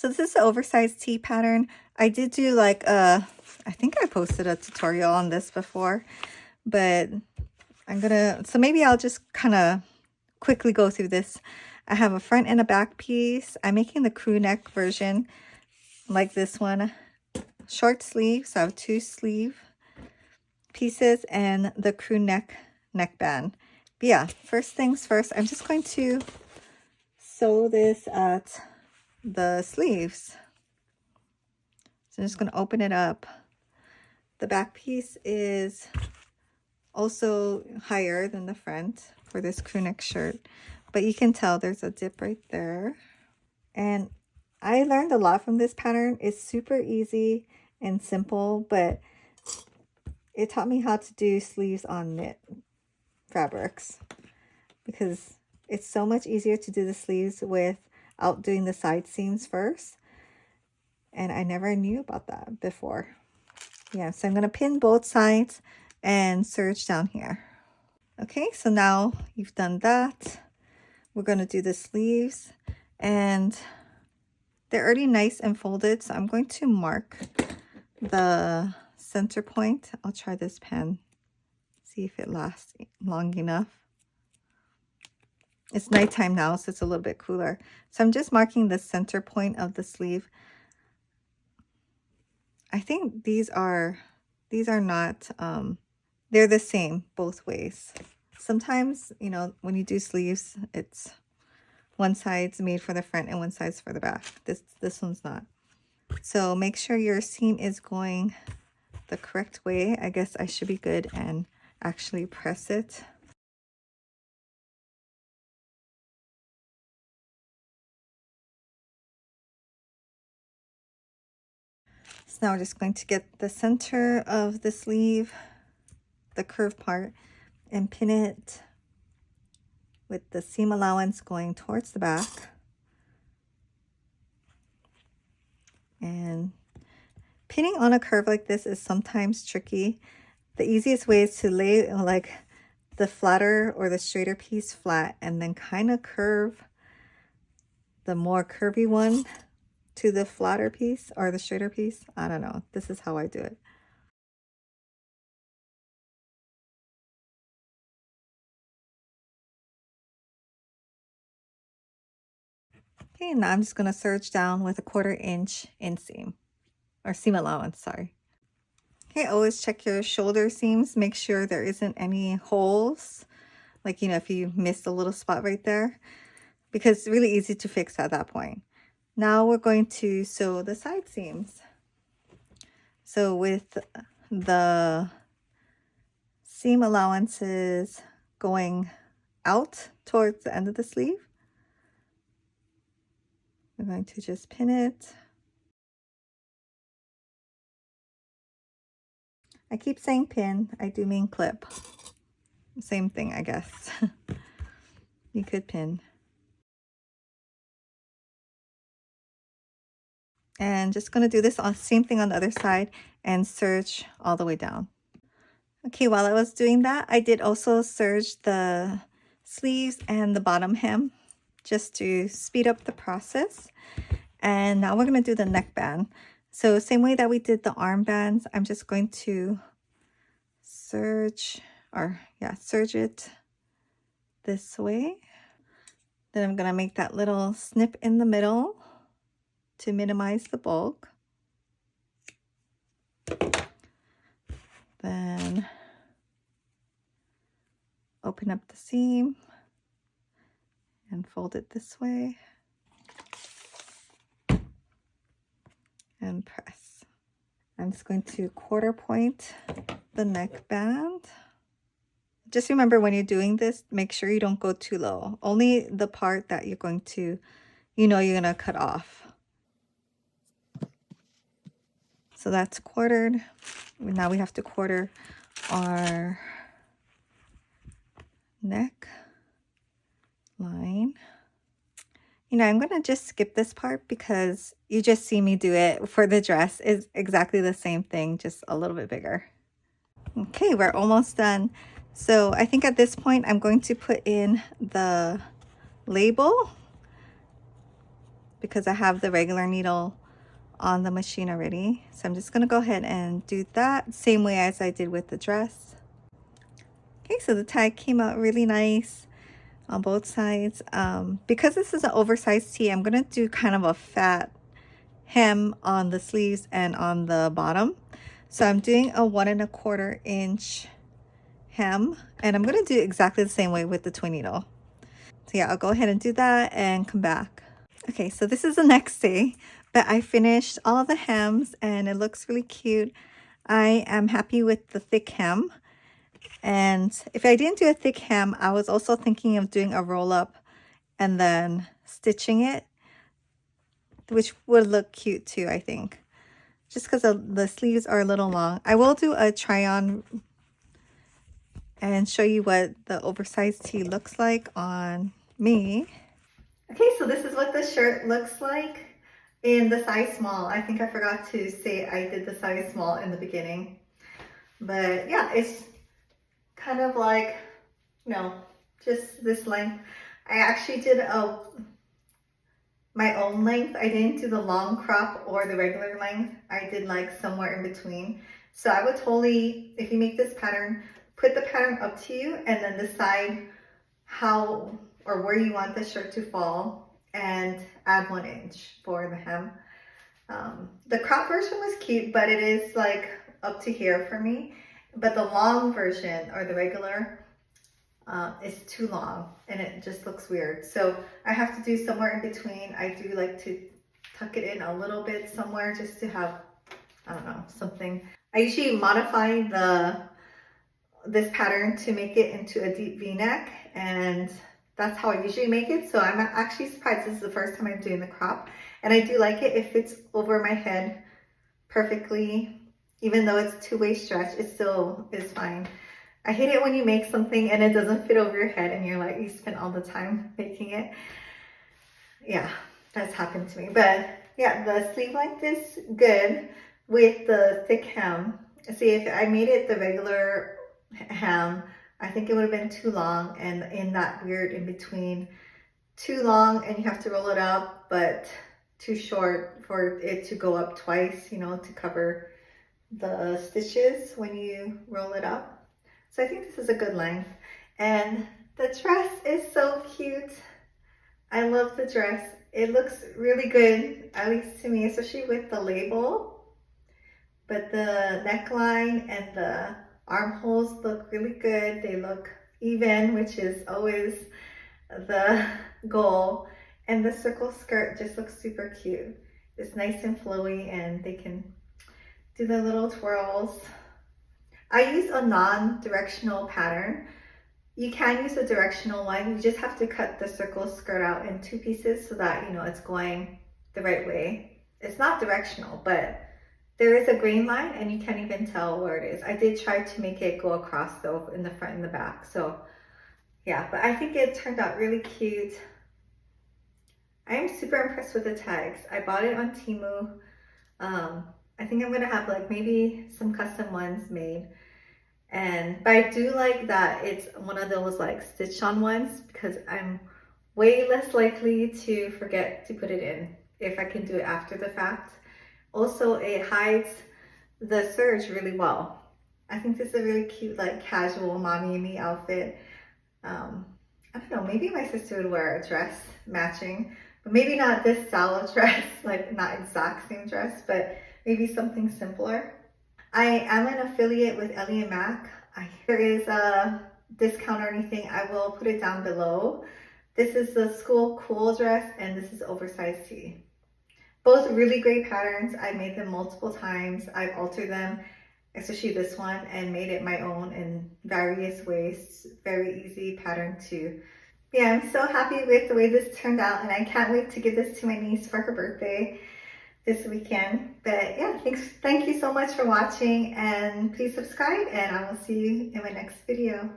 So this is the oversized tee pattern. I did do like I think I posted a tutorial on this before, but so maybe I'll just kind of quickly go through this. I have a front and a back piece. I'm making the crew neck version like this one. Short sleeve, so I have 2 sleeve pieces and the crew neckband. But yeah, first things first, I'm just going to sew this at the sleeves. So I'm just going to open it up. The back piece is also higher than the front for this crew neck shirt, but you can tell there's a dip right there. And I learned a lot from this pattern. It's super easy and simple, but it taught me how to do sleeves on knit fabrics because it's so much easier to do the sleeves without doing the side seams first. And I never knew about that before. Yeah, so I'm going to pin both sides and serge down here. Okay, so now you've done that. We're going to do the sleeves, and they're already nice and folded, so I'm going to mark the center point. I'll try this pen, see if it lasts long enough. It's nighttime now, so it's a little bit cooler. So I'm just marking the center point of the sleeve. I think these are not, they're the same both ways. Sometimes, you know, when you do sleeves, it's one side's made for the front and one side's for the back. This one's not. So make sure your seam is going the correct way. I guess I should be good and actually press it. So now we're just going to get the center of the sleeve, the curved part, and pin it with the seam allowance going towards the back. And pinning on a curve like this is sometimes tricky. The easiest way is to lay like the flatter or the straighter piece flat and then kind of curve the more curvy one to the flatter piece or the straighter piece. I don't know. This is how I do it. Okay, now I'm just going to serge down with a 1/4 inch inseam or seam allowance, sorry. Okay, always check your shoulder seams. Make sure there isn't any holes. Like, you know, if you missed a little spot right there, because it's really easy to fix at that point. Now we're going to sew the side seams. So with the seam allowances going out towards the end of the sleeve, we're going to just pin it. I keep saying pin, I do mean clip. Same thing, I guess. You could pin. And just going to do this same thing on the other side and serge all the way down. Okay, while I was doing that, I did also serge the sleeves and the bottom hem just to speed up the process. And now we're going to do the neckband. So same way that we did the armbands, I'm just going to serge it this way. Then I'm going to make that little snip in the middle to minimize the bulk. Then open up the seam and fold it this way and press. I'm just going to 1/4 point the neckband. Just remember when you're doing this, make sure you don't go too low. Only the part that you're going to, you're going to cut off. So that's quartered. Now we have to quarter our neck line. You know, I'm going to just skip this part because you just see me do it for the dress. It's exactly the same thing, just a little bit bigger. Okay, we're almost done. So I think at this point, I'm going to put in the label because I have the regular needle on the machine already. So I'm just gonna go ahead and do that same way as I did with the dress. Okay, so the tag came out really nice on both sides. Because this is an oversized tee, I'm gonna do kind of a fat hem on the sleeves and on the bottom. So I'm doing a 1¼ inch hem, and I'm gonna do exactly the same way with the twin needle. So yeah, I'll go ahead and do that and come back. Okay, so this is the next day, but I finished all of the hems and it looks really cute. I am happy with the thick hem. And if I didn't do a thick hem, I was also thinking of doing a roll up and then stitching it, which would look cute too, I think. Just because the sleeves are a little long. I will do a try on and show you what the oversized tee looks like on me. Okay, so this is what the shirt looks like in the size small. I think I forgot to say I did the size small in the beginning. But yeah, it's kind of like, just this length. I actually did my own length. I didn't do the long crop or the regular length. I did like somewhere in between. So I would totally, if you make this pattern, put the pattern up to you and then decide how or where you want the shirt to fall and add 1 inch for the hem. The crop version was cute, but it is like up to here for me. But the long version or the regular is too long and it just looks weird. So I have to do somewhere in between. I do like to tuck it in a little bit somewhere just to have, I don't know, something. I usually modify this pattern to make it into a deep V-neck, and that's how I usually make it. So I'm actually surprised this is the first time I'm doing the crop, and I do like it. It fits over my head perfectly. Even though it's two-way stretch, it still is fine. I hate it when you make something and it doesn't fit over your head and you're like, you spent all the time making it. Yeah, that's happened to me. But yeah, the sleeve length is good with the thick hem. See, if I made it the regular hem, I think it would have been too long, and in that weird in between, too long and you have to roll it up, but too short for it to go up twice, to cover the stitches when you roll it up. So I think this is a good length. And the dress is so cute. I love the dress. It looks really good, at least to me, especially with the label. But the neckline and the armholes look really good. They look even, which is always the goal. And the circle skirt just looks super cute. It's nice and flowy and they can do the little twirls. I use a non-directional pattern. You can use a directional one. You just have to cut the circle skirt out in 2 pieces so that, it's going the right way. It's not directional, but there is a grain line and you can't even tell where it is. I did try to make it go across though, in the front and the back. So yeah, but I think it turned out really cute. I am super impressed with the tags. I bought it on Temu. I think I'm gonna have like maybe some custom ones made. But I do like that it's one of those like stitch on ones because I'm way less likely to forget to put it in if I can do it after the fact. Also, it hides the serge really well. I think this is a really cute like casual mommy and me outfit. I don't know, maybe my sister would wear a dress matching, but maybe not this style of dress, like not exact same dress, but maybe something simpler. I am an affiliate with Ellie & Mac. If there is a discount or anything, I will put it down below. This is the school cool dress and this is oversized tee. Both really great patterns. I made them multiple times. I've altered them, especially this one, and made it my own in various ways. Very easy pattern too. Yeah, I'm so happy with the way this turned out and I can't wait to give this to my niece for her birthday this weekend. But yeah, thank you so much for watching, and please subscribe and I will see you in my next video.